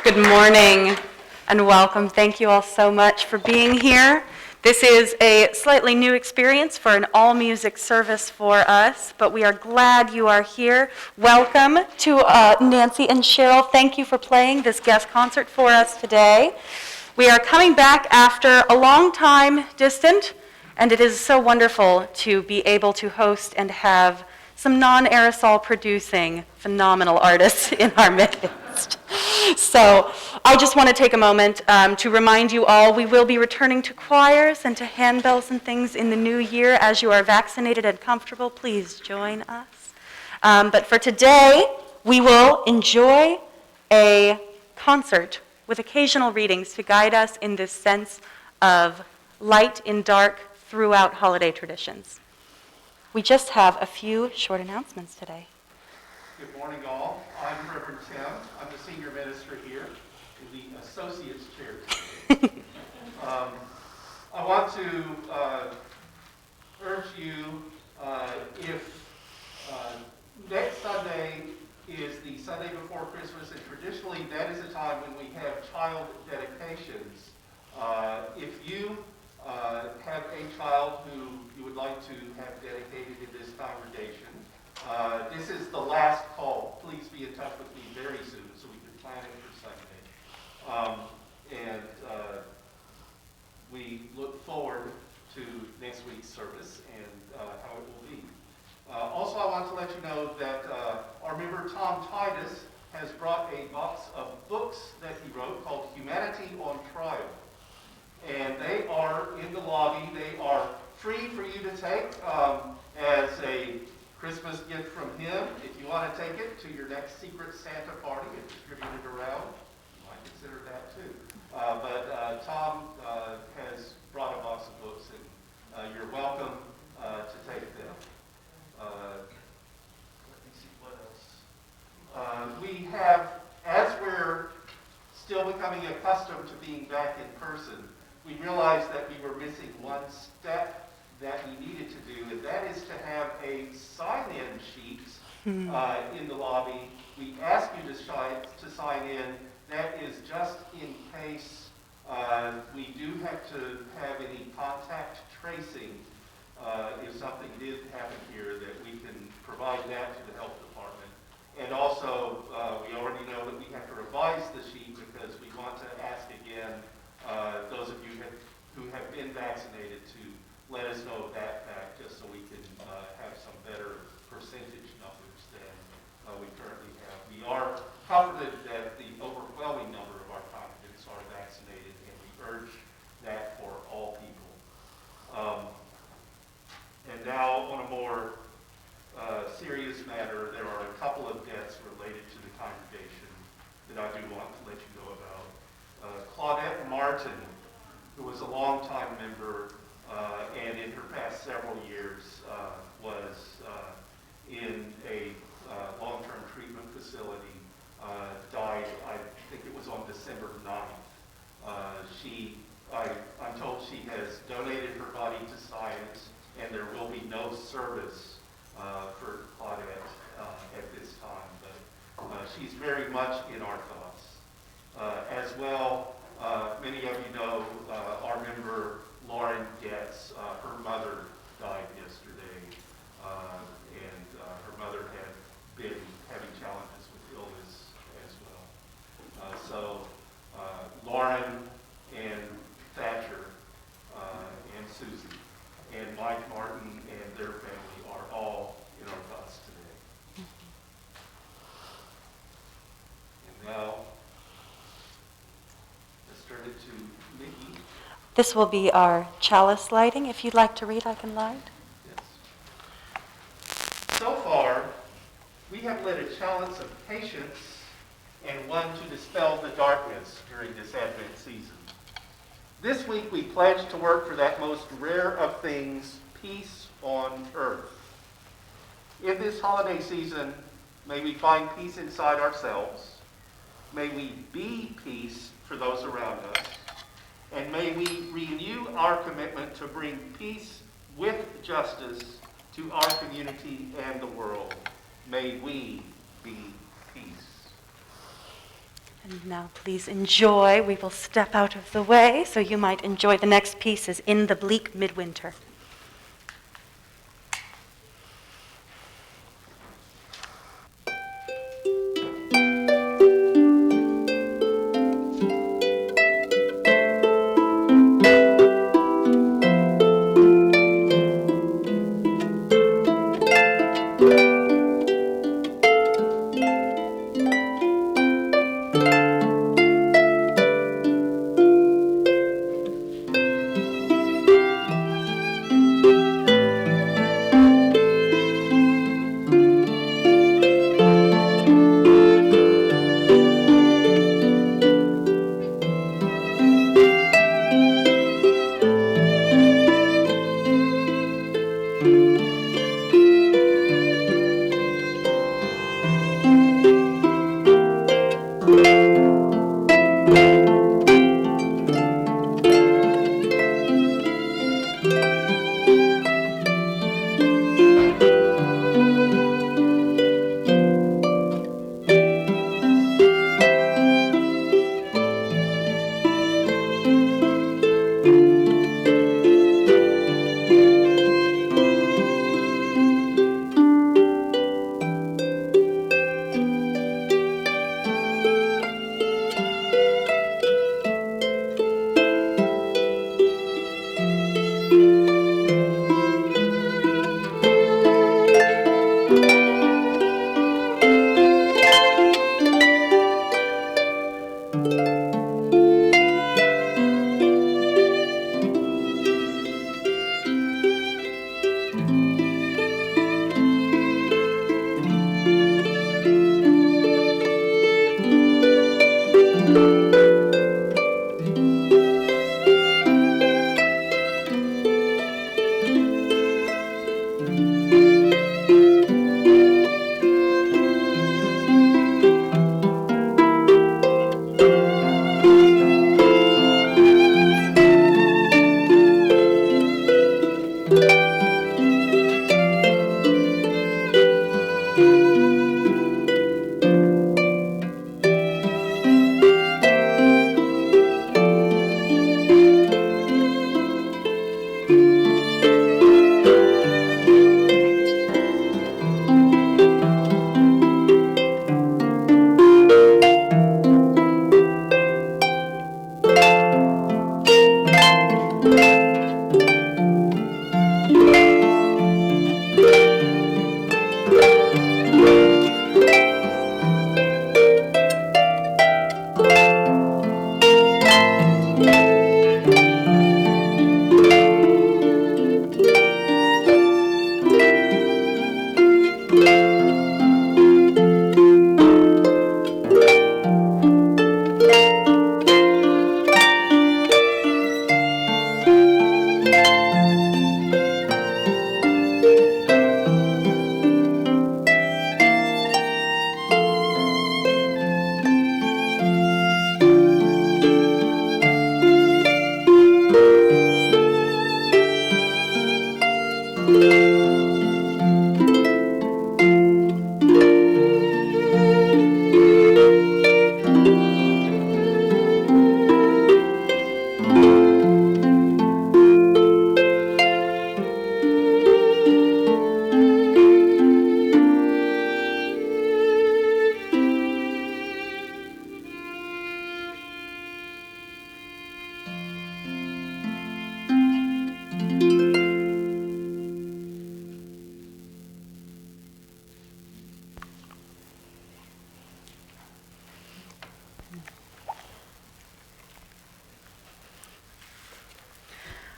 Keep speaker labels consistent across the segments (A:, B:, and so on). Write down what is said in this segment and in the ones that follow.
A: Good morning and welcome. Thank you all so much for being here. This is a slightly new experience for an all-music service for us, but we are glad you are here. Welcome to Nancy and Cheryl. Thank you for playing this guest concert for us today. We are coming back after a long time distant, and it is so wonderful to be able to host and have some non-aerosol producing phenomenal artists in our midst. So I just want to take a moment to remind you all we will be returning to choirs and to handbells and things in the new year. As you are vaccinated and comfortable, please join us. But for today, we will enjoy a concert with occasional readings to guide us in this sense of light in dark throughout holiday traditions. We just have a few short announcements today.
B: Good morning, all. I'm Reverend Tim. I'm the senior minister here in the Associate's Chair today. I want to urge you, if next Sunday is the Sunday before Christmas, and traditionally that is a time when we have child dedications. If you have a child who you would like to have dedicated in this congregation, this is the last call. Please be in touch with me very soon so we can plan it for Sunday. We look forward to next week's service and how it will be. Also, I want to let you know that our member Tom Titus has brought a box of books that he wrote called Humanity on Trial. And they are in the lobby. They are free for you to take as a Christmas gift from him. If you want to take it to your next Secret Santa party and distribute it around, you might consider that too. But Tom has brought a box of books, and you're welcome to take them. Let me see what else. We have, as we're still becoming accustomed to being back in person, we realized that we were missing one step that we needed to do, and that is to have a sign-in sheet in the lobby. We ask you to sign in. That is just in case we do have to have any contact tracing. If something did happen here, that we can provide that to the health department. And also, we already know that we have to revise the sheet because we want to ask again those of you who have been vaccinated to let us know of that fact, just so we can have some better percentage numbers than we currently have. We are comforted that the overwhelming number of our congregants are vaccinated, and we urge that for all people. And now, on a more serious matter, there are a couple of deaths related to the congregation that I do want to let you know about. Claudette Martin, who was a longtime member and in her past several years was in a long-term treatment facility, died, I think it was on December 9th. I'm told she has donated her body to science, and there will be no service for Claudette at this time, but she's very much in our thoughts. As well, many of you know our member Lauren Getz, her mother died yesterday, and her mother had been having challenges with illness as well. So Lauren and Thatcher and Susie and Mike Martin and their family are all in our thoughts today. And now, let's turn it to Nikki.
A: This will be our chalice lighting. If you'd like to read, I can light.
B: Yes. So far, we have led a chalice of patience and one to dispel the darkness during this Advent season. This week, we pledge to work for that most rare of things, peace on earth. In this holiday season, may we find peace inside ourselves. May we be peace for those around us. And may we renew our commitment to bring peace with justice to our community and the world. May we be peace.
A: And now please enjoy. We will step out of the way so you might enjoy the next pieces in the bleak midwinter.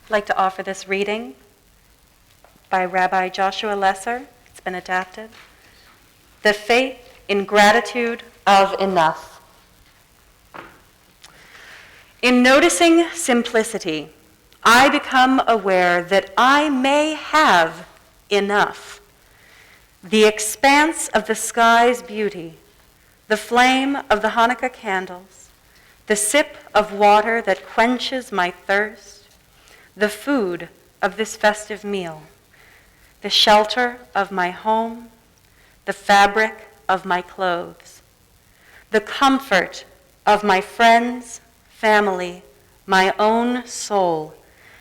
A: I'd like to offer this reading by Rabbi Joshua Lesser. It's been adapted. The Faith in Gratitude of Enough. In noticing simplicity, I become aware that I may have enough. The expanse of the sky's beauty, the flame of the Hanukkah candles, the sip of water that quenches my thirst, the food of this festive meal, the shelter of my home, the fabric of my clothes, the comfort of my friends, family, my own soul.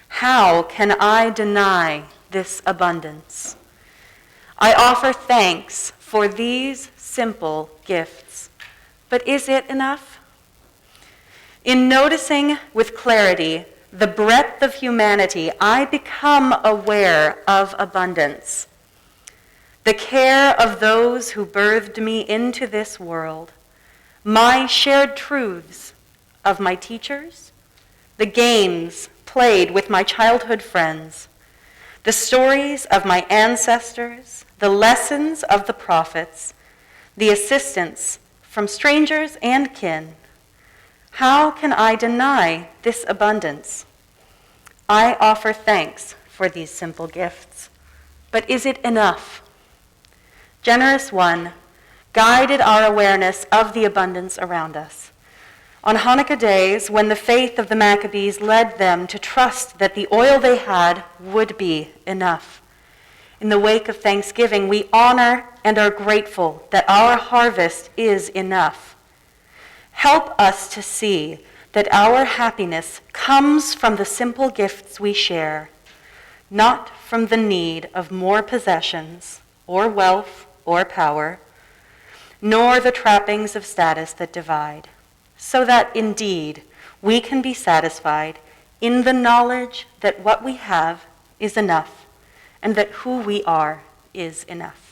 A: How can I deny this abundance? I offer thanks for these simple gifts, but is it enough? In noticing with clarity the breadth of humanity, I become aware of abundance. The care of those who birthed me into this world, my shared truths of my teachers, the games played with my childhood friends, the stories of my ancestors, the lessons of the prophets, the assistance from strangers and kin. How can I deny this abundance? I offer thanks for these simple gifts, but is it enough? Generous One guided our awareness of the abundance around us. On Hanukkah days, when the faith of the Maccabees led them to trust that the oil they had would be enough. In the wake of Thanksgiving, we honor and are grateful that our harvest is enough. Help us to see that our happiness comes from the simple gifts we share, not from the need of more possessions or wealth or power, nor the trappings of status that divide, so that indeed we can be satisfied in the knowledge that what we have is enough and that who we are is enough.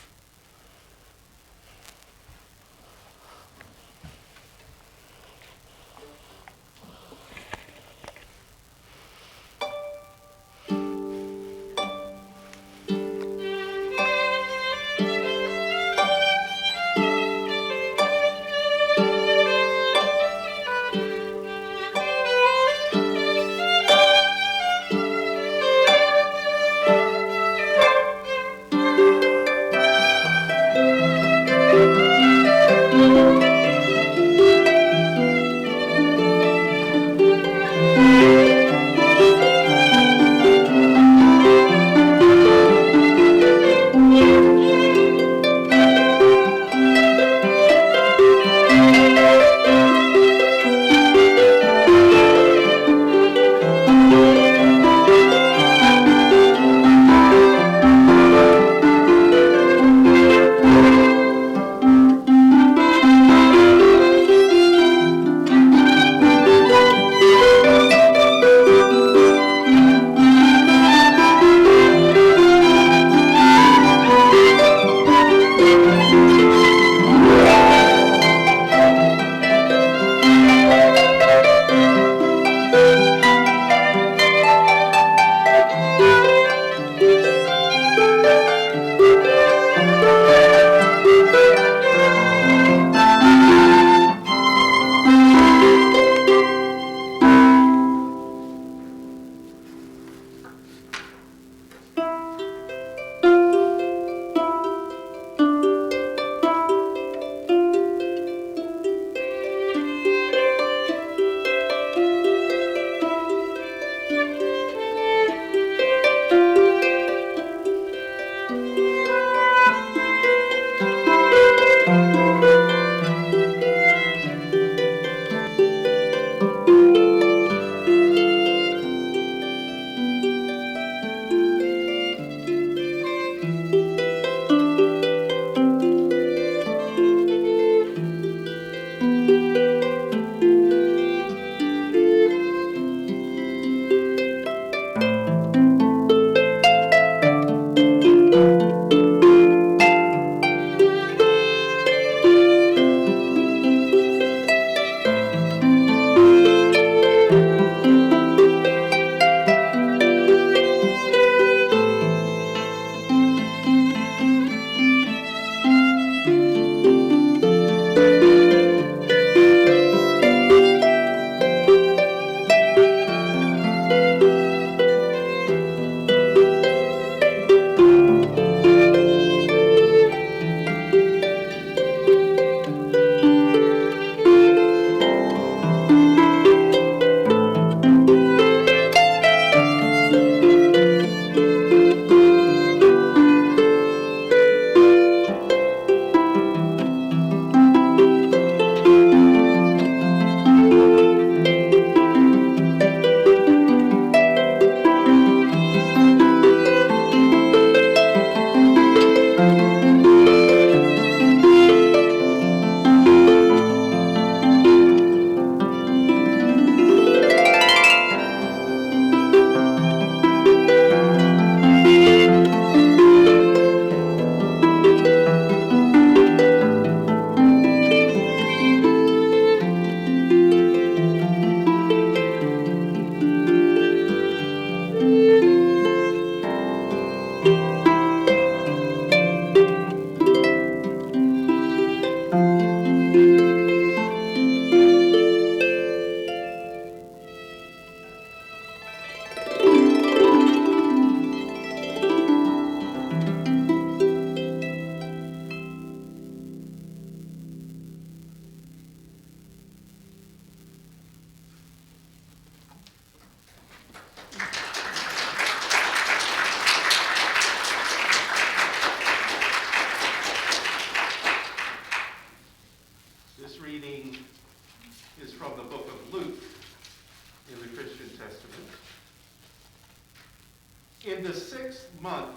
B: 6th month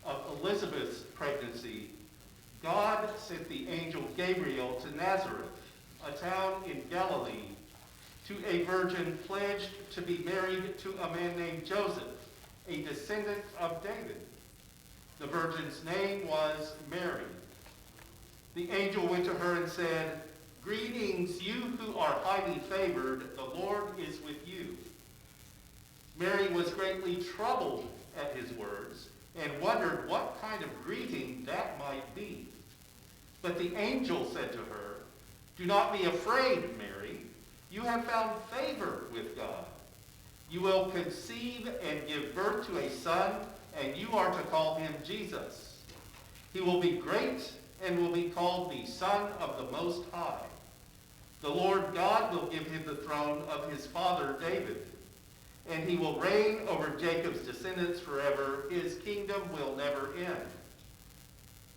B: of Elizabeth's pregnancy, God sent the angel Gabriel to Nazareth, a town in Galilee, to a virgin pledged to be married to a man named Joseph, a descendant of David. The virgin's name was Mary. The angel went to her and said, "Greetings, you who are highly favored, the Lord is with you." Mary was greatly troubled at his words and wondered what kind of greeting that might be. But the angel said to her, "Do not be afraid, Mary. You have found favor with God. You will conceive and give birth to a son, and you are to call him Jesus. He will be great and will be called the Son of the Most High. The Lord God will give him the throne of his father David, and he will reign over Jacob's descendants forever. His kingdom will never end."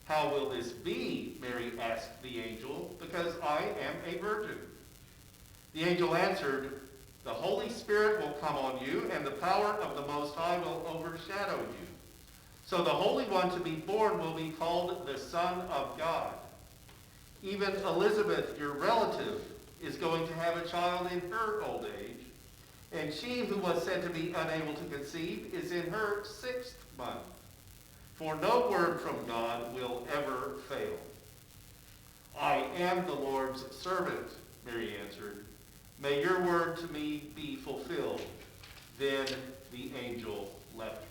B: "How will this be?" Mary asked the angel, "because I am a virgin." The angel answered, "The Holy Spirit will come on you, and the power of the Most High will overshadow you. So the Holy One to be born will be called the Son of God. Even Elizabeth, your relative, is going to have a child in her old age, and she who was said to be unable to conceive is in her 6th month. For no word from God will ever fail." "I am the Lord's servant," Mary answered. "May your word to me be fulfilled." Then the angel left her.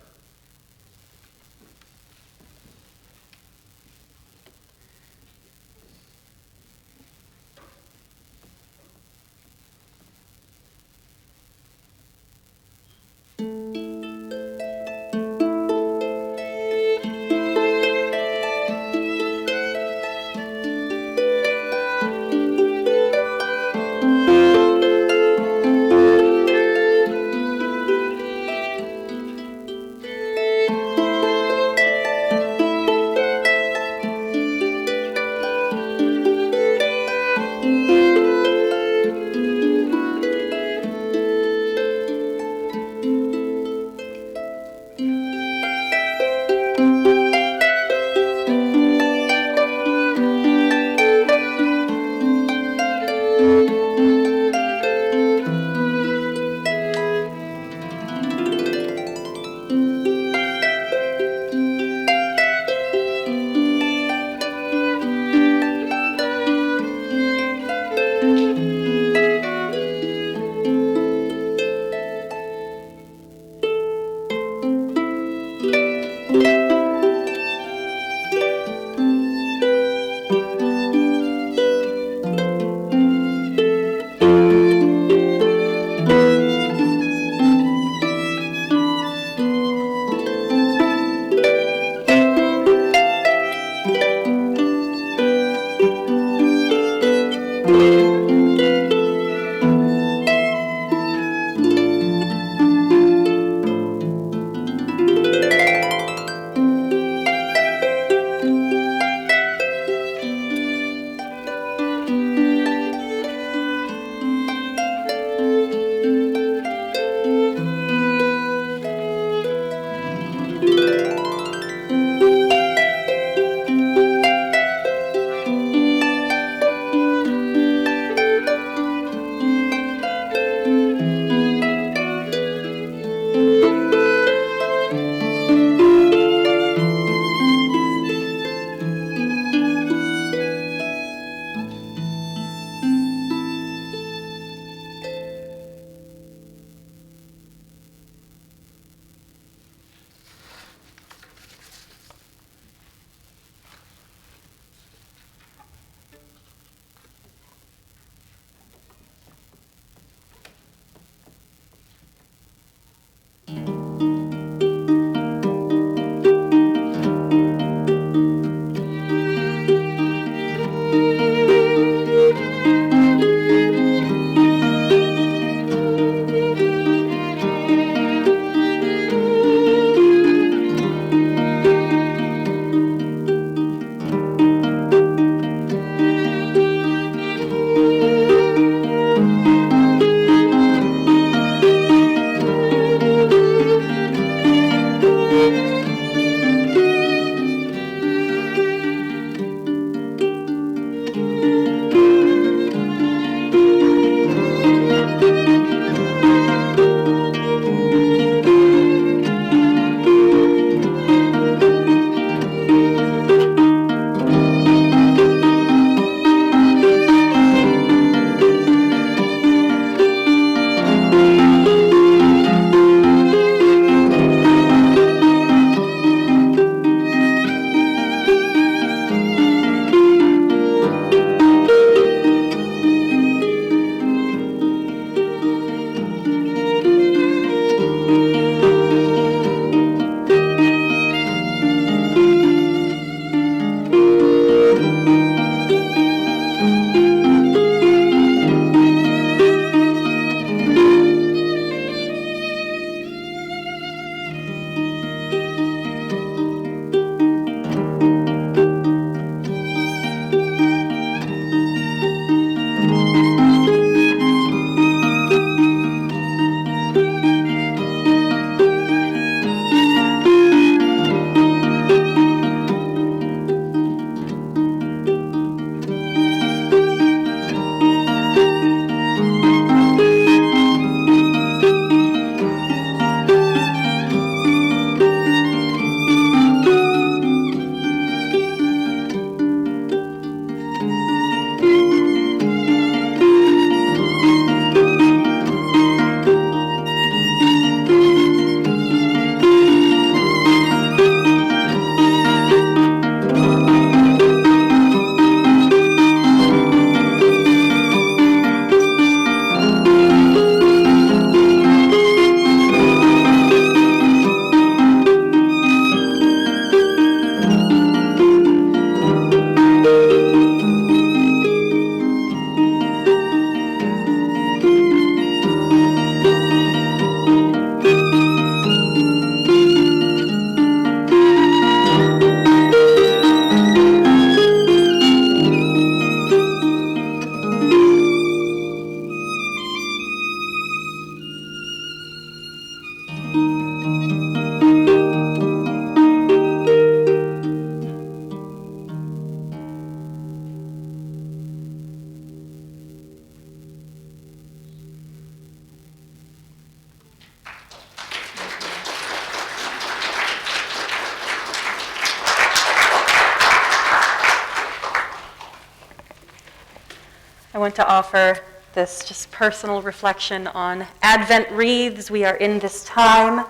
A: want to offer this just personal reflection on Advent wreaths. We are in this time.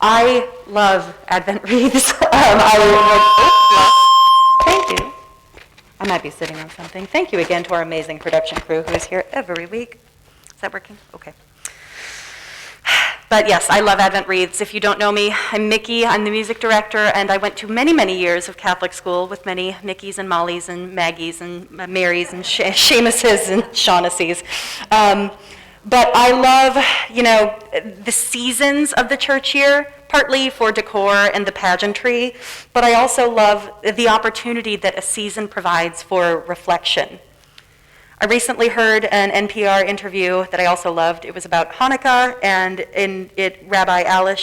A: I love Advent wreaths. Thank you. I might be sitting on something. Thank you again to our amazing production crew who is here every week. Is that working? Okay. But yes, I love Advent wreaths. If you don't know me, I'm Mickey. I'm the music director, and I went to many, many years of Catholic school with many Mickeys and Mollys and Maggies and Marys and Seamuses and Shaughnessy's. But I love, the seasons of the church year, partly for decor and the pageantry, but I also love the opportunity that a season provides for reflection. I recently heard an NPR interview that I also loved. It was about Hanukkah, and in it, Rabbi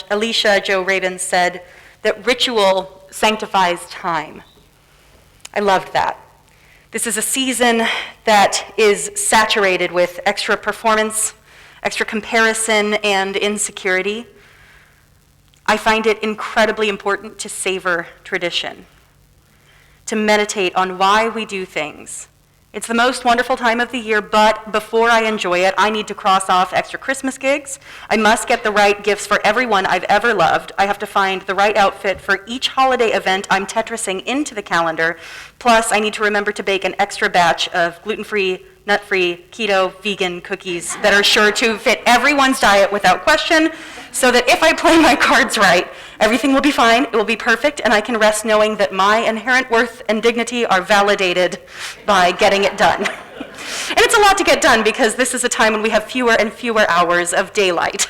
A: Elisha Joe Rabin said that ritual sanctifies time. I loved that. This is a season that is saturated with extra performance, extra comparison, and insecurity. I find it incredibly important to savor tradition, to meditate on why we do things. It's the most wonderful time of the year, but before I enjoy it, I need to cross off extra Christmas gigs. I must get the right gifts for everyone I've ever loved. I have to find the right outfit for each holiday event I'm Tetrising into the calendar. Plus, I need to remember to bake an extra batch of gluten-free, nut-free, keto, vegan cookies that are sure to fit everyone's diet without question, so that if I play my cards right, everything will be fine, it will be perfect, and I can rest knowing that my inherent worth and dignity are validated by getting it done. And it's a lot to get done because this is a time when we have fewer and fewer hours of daylight.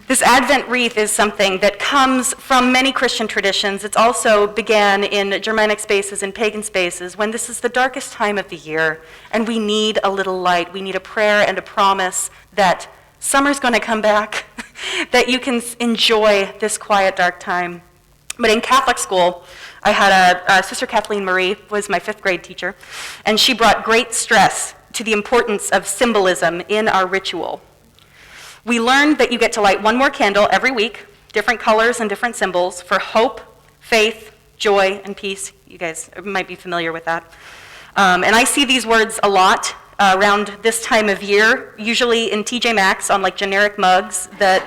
A: This Advent wreath is something that comes from many Christian traditions. It's also began in Germanic spaces and pagan spaces when this is the darkest time of the year and we need a little light. We need a prayer and a promise that summer's going to come back, that you can enjoy this quiet, dark time. But in Catholic school, I had a Sister Kathleen Marie, was my 5th grade teacher, and she brought great stress to the importance of symbolism in our ritual. We learned that you get to light one more candle every week, different colors and different symbols, for hope, faith, joy, and peace. You guys might be familiar with that. And I see these words a lot around this time of year, usually in TJ Maxx on like generic mugs that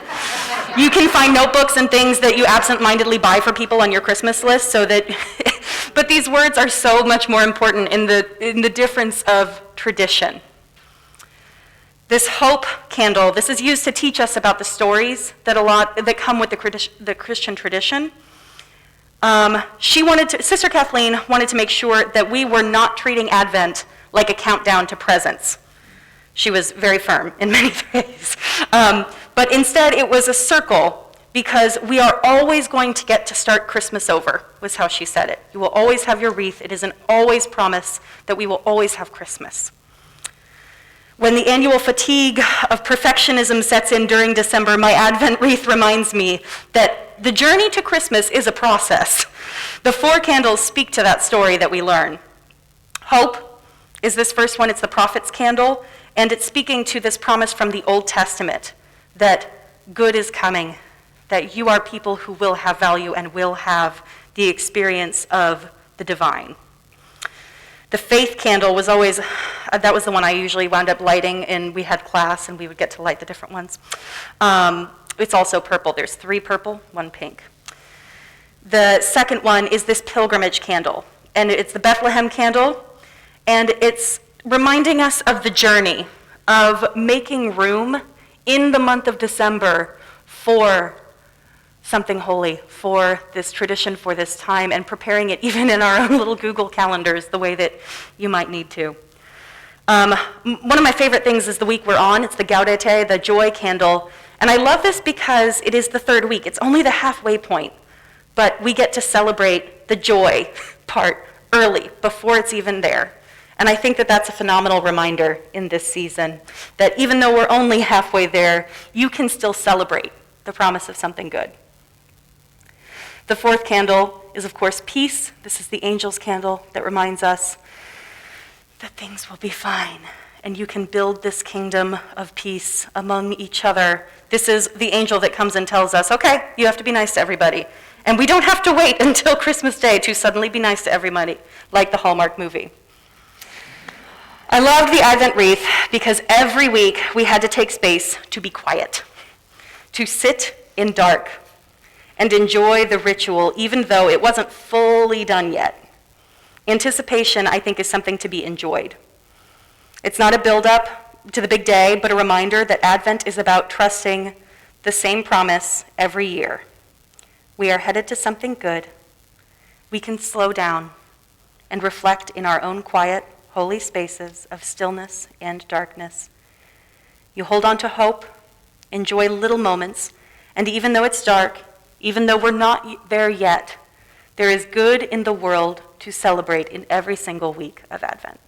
A: you can find notebooks and things that you absent-mindedly buy for people on your Christmas list so that, but these words are so much more important in the difference of tradition. This hope candle, this is used to teach us about the stories that come with the Christian tradition. Sister Kathleen wanted to make sure that we were not treating Advent like a countdown to presents. She was very firm in many ways. But instead, it was a circle because we are always going to get to start Christmas over, was how she said it. You will always have your wreath. It is an always promise that we will always have Christmas. When the annual fatigue of perfectionism sets in during December, my Advent wreath reminds me that the journey to Christmas is a process. The 4 candles speak to that story that we learn. Hope is this first one. It's the prophet's candle, and it's speaking to this promise from the Old Testament that good is coming, that you are people who will have value and will have the experience of the divine. The faith candle was always, that was the one I usually wound up lighting, and we had class, and we would get to light the different ones. It's also purple. There's 3 purple, 1 pink. The second one is this pilgrimage candle, and it's the Bethlehem candle, and it's reminding us of the journey of making room in the month of December for something holy, for this tradition, for this time, and preparing it even in our own little Google calendars the way that you might need to. One of my favorite things is the week we're on. It's the Gaudete, the joy candle. And I love this because it is the 3rd week. It's only the halfway point, but we get to celebrate the joy part early, before it's even there. And I think that that's a phenomenal reminder in this season, that even though we're only halfway there, you can still celebrate the promise of something good. The 4th candle is, of course, peace. This is the angel's candle that reminds us that things will be fine, and you can build this kingdom of peace among each other. This is the angel that comes and tells us, okay, you have to be nice to everybody. And we don't have to wait until Christmas Day to suddenly be nice to everybody, like the Hallmark movie. I loved the Advent wreath because every week we had to take space to be quiet, to sit in dark, and enjoy the ritual even though it wasn't fully done yet. Anticipation, I think, is something to be enjoyed. It's not a build-up to the big day, but a reminder that Advent is about trusting the same promise every year. We are headed to something good. We can slow down and reflect in our own quiet, holy spaces of stillness and darkness. You hold on to hope, enjoy little moments, and even though it's dark, even though we're not there yet, there is good in the world to celebrate in every single week of Advent.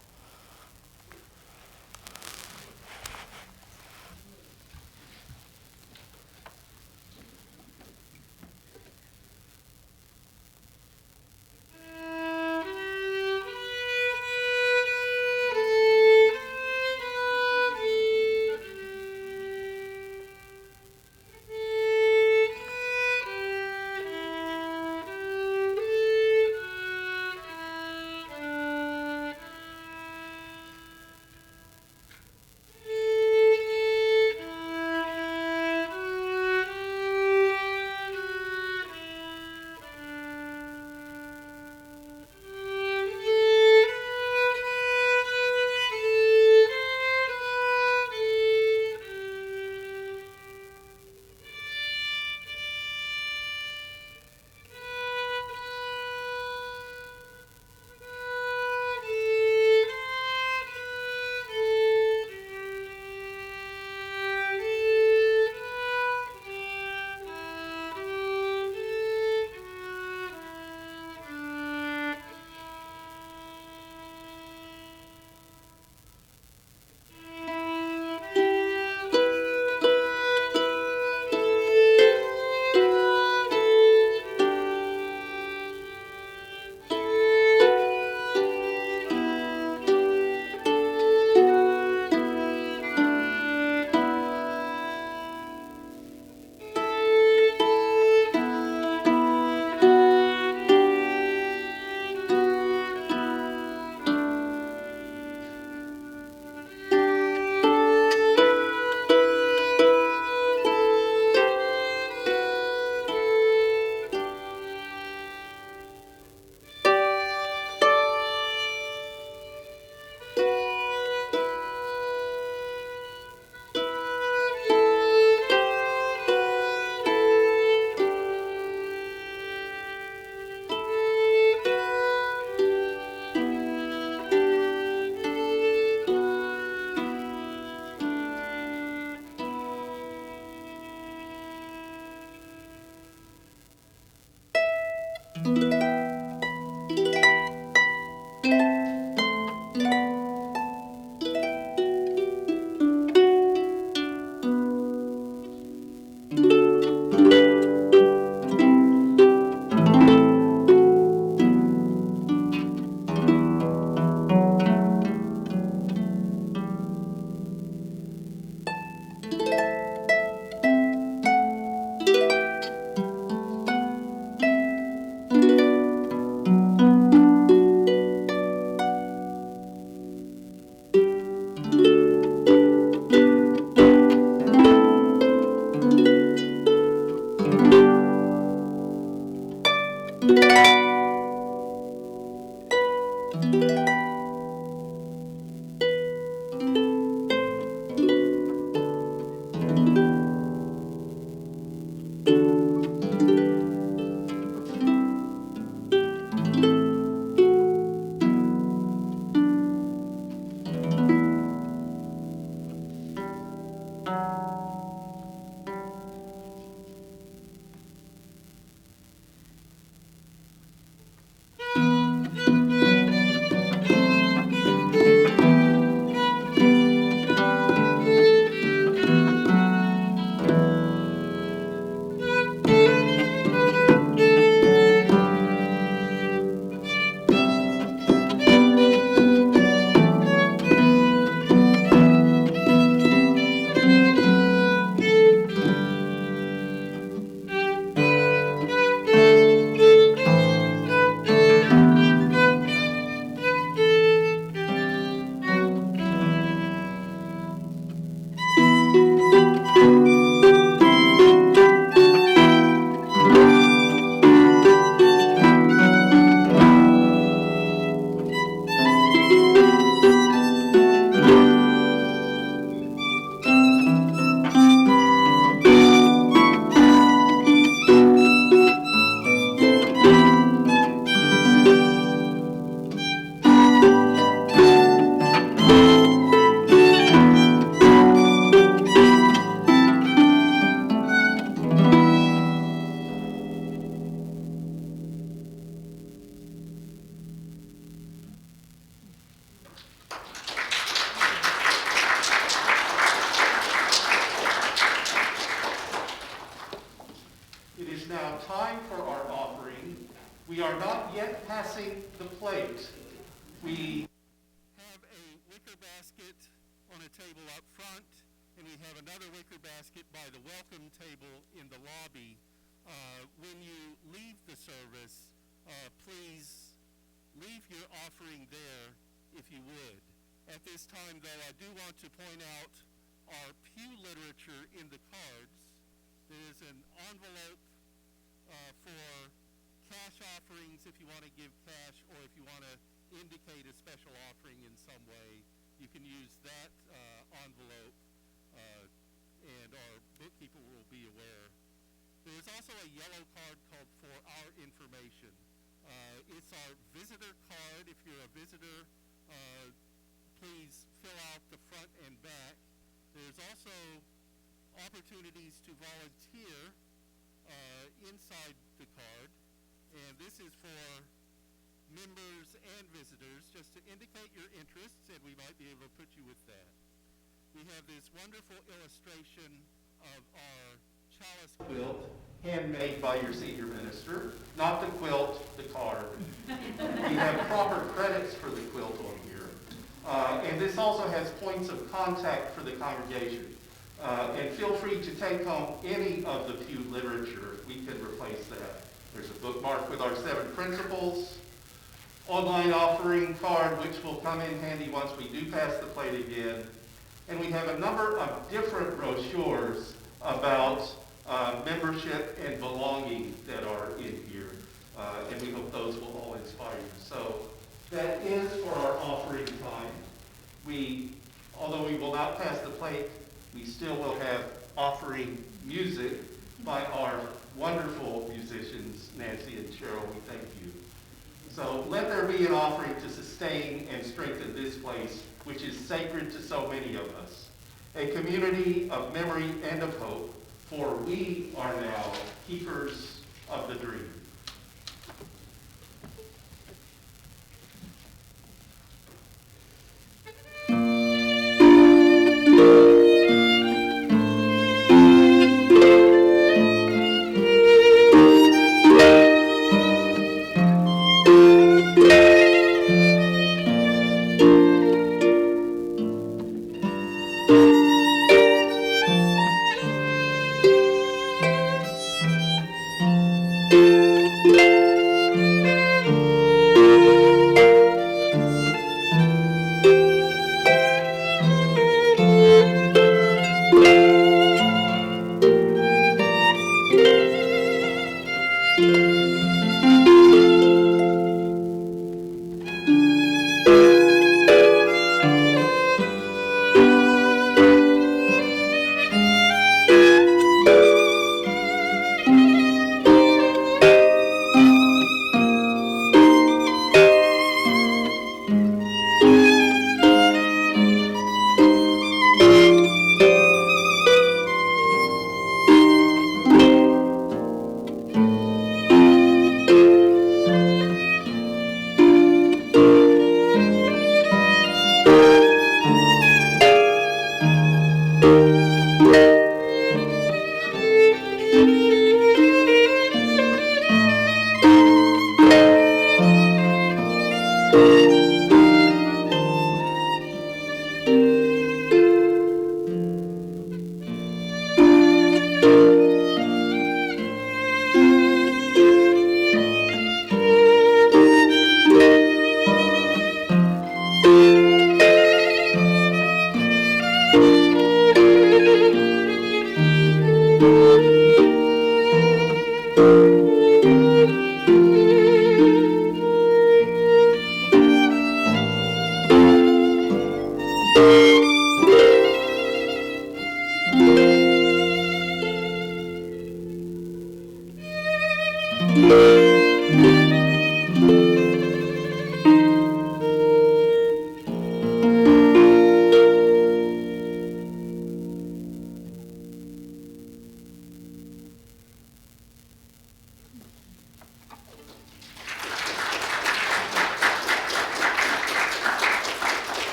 B: We are not yet passing the plate. We have a wicker basket on a table up front, and we have another wicker basket by the welcome table in the lobby. When you leave the service, please leave your offering there if you would. At this time, though, I do want to point out our pew literature in the cards. There is an envelope for cash offerings if you want to give cash, or if you want to indicate a special offering in some way, you can use that envelope, and our bookkeeper will be aware. There is also a yellow card called For Our Information. It's our visitor card. If you're a visitor, please fill out the front and back. There's also opportunities to volunteer inside the card, and this is for members and visitors, just to indicate your interests, and we might be able to put you with that. We have this wonderful illustration of our chalice quilt, handmade by your senior minister. Not the quilt, the card. We have proper credits for the quilt on here. And this also has points of contact for the congregation. And feel free to take home any of the pew literature. We can replace that. There's a bookmark with our 7 principles, online offering card, which will come in handy once we do pass the plate again. And we have a number of different brochures about membership and belonging that are in here. And we hope those will all inspire you. So that is for our offering time. Although we will not pass the plate, we still will have offering music by our wonderful musicians, Nancy and Cheryl. We thank you. So let there be an offering to sustain and strengthen this place, which is sacred to so many of us. A community of memory and of hope, for we are now keepers of the dream.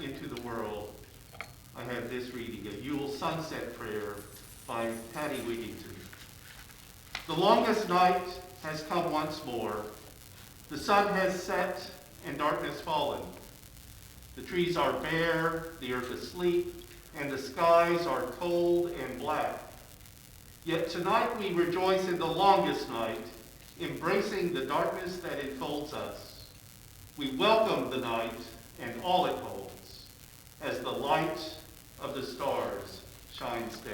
B: into the world, I have this reading, a Yule sunset prayer by Patty Whittington. The longest night has come once more. The sun has set and darkness fallen. The trees are bare, the earth asleep, and the skies are cold and black. Yet tonight we rejoice in the longest night, embracing the darkness that enfolds us. We welcome the night and all it holds, as the light of the stars shines down.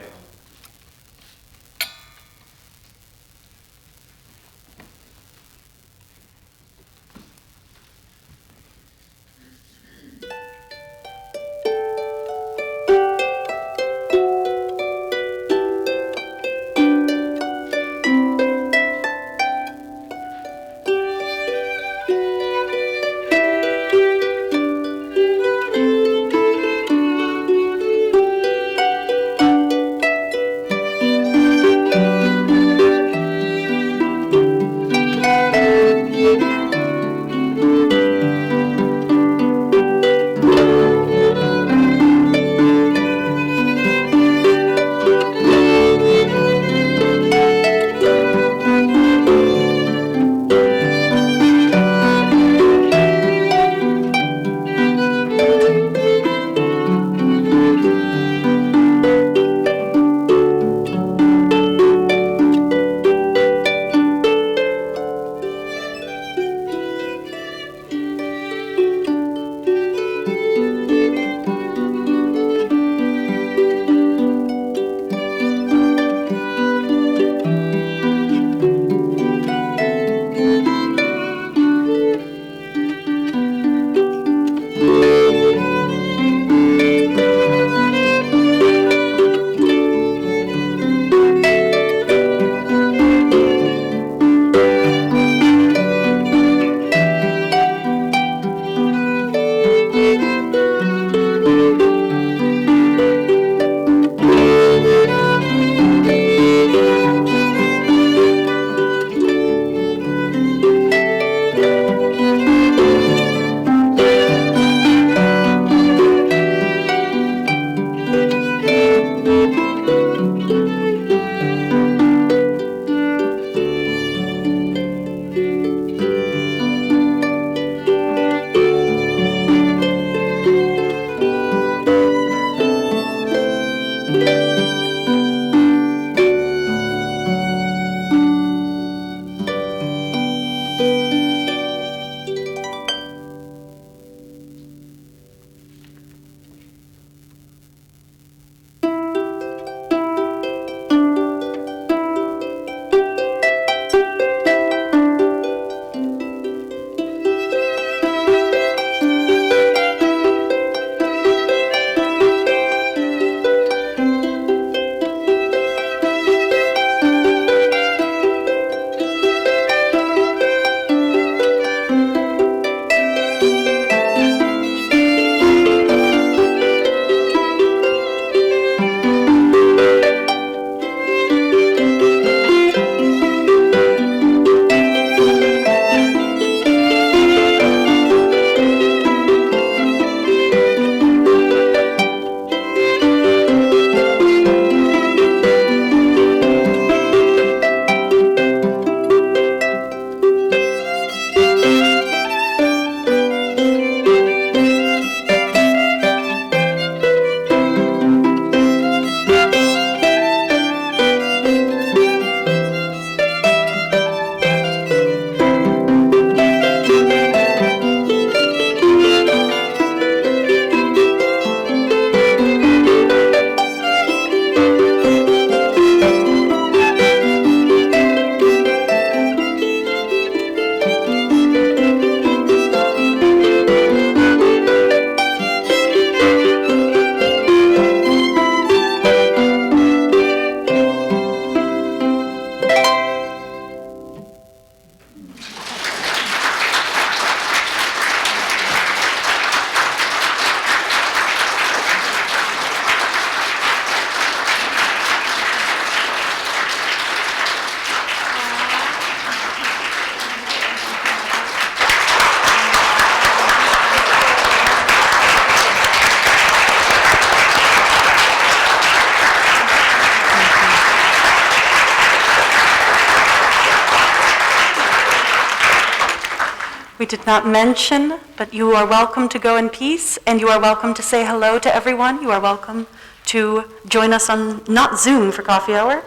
A: We did not mention, but you are welcome to go in peace, and you are welcome to say hello to everyone. You are welcome to join us on, not Zoom for coffee hour.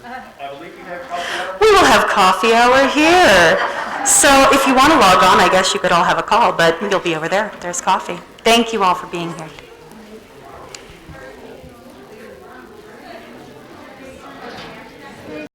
B: I believe you have coffee hour.
A: We will have coffee hour here. So if you want to log on, I guess you could all have a call, but you'll be over there. There's coffee. Thank you all for being here.